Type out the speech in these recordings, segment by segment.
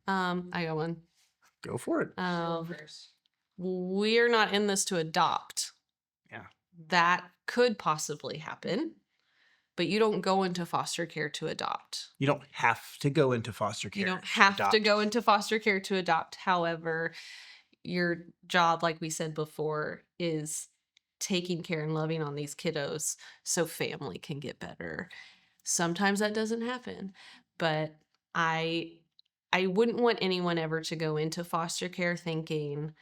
I got one. Go for it. We're not in this to adopt. Yeah. That could possibly happen, but you don't go into foster care to adopt. You don't have to go into foster care. You don't have to go into foster care to adopt. However, your job, like we said before, is taking care and loving on these kiddos so family can get better. Sometimes that doesn't happen, but I wouldn't want anyone ever to go into foster care thinking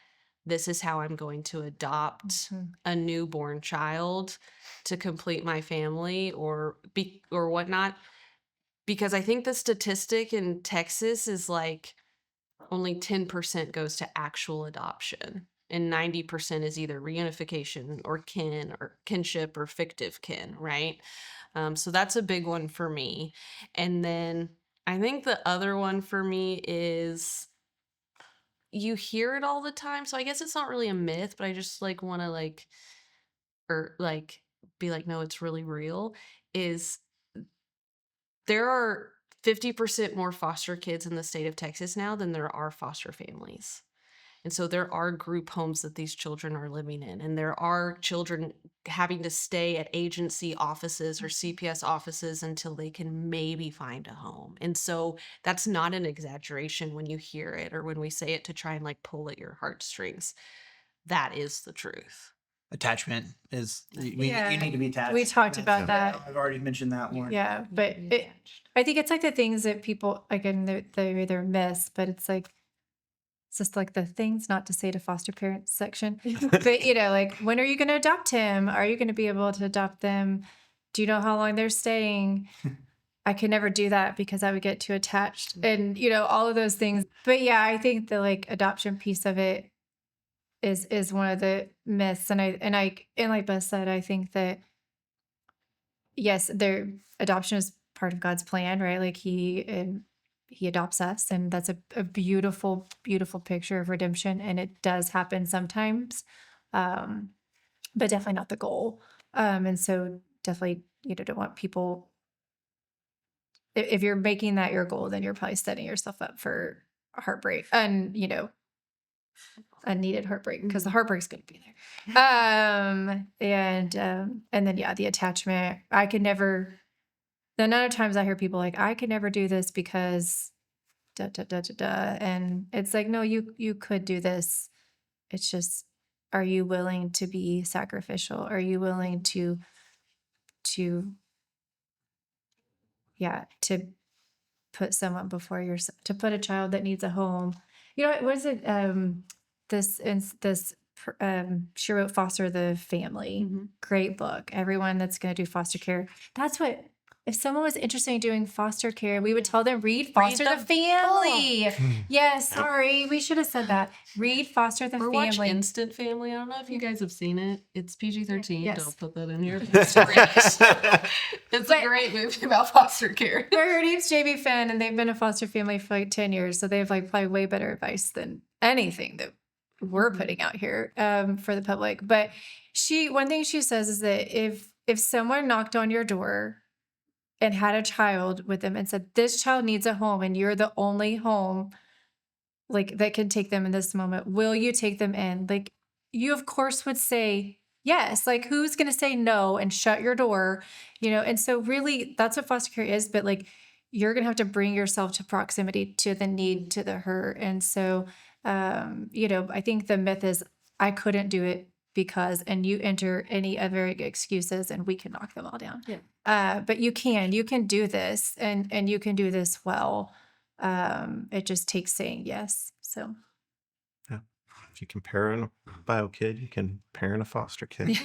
this is how I'm going to adopt a newborn child to complete my family or whatnot. Because I think the statistic in Texas is like only 10% goes to actual adoption. And 90% is either reunification or kin or kinship or fictive kin, right? So that's a big one for me. And then I think the other one for me is you hear it all the time. So I guess it's not really a myth, but I just like want to be like, no, it's really real. Is there are 50% more foster kids in the state of Texas now than there are foster families. And so there are group homes that these children are living in, and there are children having to stay at agency offices or CPS offices until they can maybe find a home. And so that's not an exaggeration when you hear it or when we say it to try and like pull at your heartstrings. That is the truth. Attachment is you Yeah. need to be attached. We talked about that. I've already mentioned that one. Yeah, but I think it's like the things that people, again, they either miss, but it's like, it's just like the things not to say to foster parents section. But, you know, like, when are you going to adopt him? Are you going to be able to adopt them? Do you know how long they're staying? I could never do that because I would get too attached and, you know, all of those things. But yeah, I think the like adoption piece of it is one of the myths. And like Beth said, I think that yes, their adoption is part of God's plan, right? Like he adopts us, and that's a beautiful, beautiful picture of redemption. And it does happen sometimes, but definitely not the goal. And so definitely, you know, don't want people, if you're making that your goal, then you're probably setting yourself up for heartbreak and, you know, unneeded heartbreak, because the heartbreak's going to be there. And then, yeah, the attachment, I could never, the amount of times I hear people like, I could never do this because da, da, da, da, da. And it's like, no, you could do this. It's just, are you willing to be sacrificial? Are you willing to put someone before yourself, to put a child that needs a home? You know, what is it? She wrote Foster the Family. Great book. Everyone that's going to do foster care. That's what, if someone was interested in doing foster care, we would tell them, read Foster the Family. Yes, sorry. We should have said that. Read Foster the Family. Watch Instant Family. I don't know if you guys have seen it. It's PG-13. Yes. Don't put that in here. It's great. It's a great movie about foster care. Her name's Jamie Finn, and they've been a foster family for like 10 years. So they have like probably way better advice than anything that we're putting out here for the public. But one thing she says is that if someone knocked on your door and had a child with them and said, this child needs a home and you're the only home like that can take them in this moment, will you take them in? Like, you of course would say yes. Like, who's going to say no and shut your door, you know? And so really that's what foster care is. But like, you're going to have to bring yourself to proximity to the need, to the hurt. And so, you know, I think the myth is I couldn't do it because, and you enter any other excuses and we can knock them all down. Yeah. But you can do this and you can do this well. It just takes saying yes. So Yeah. If you can parent a bio kid, you can parent a foster kid.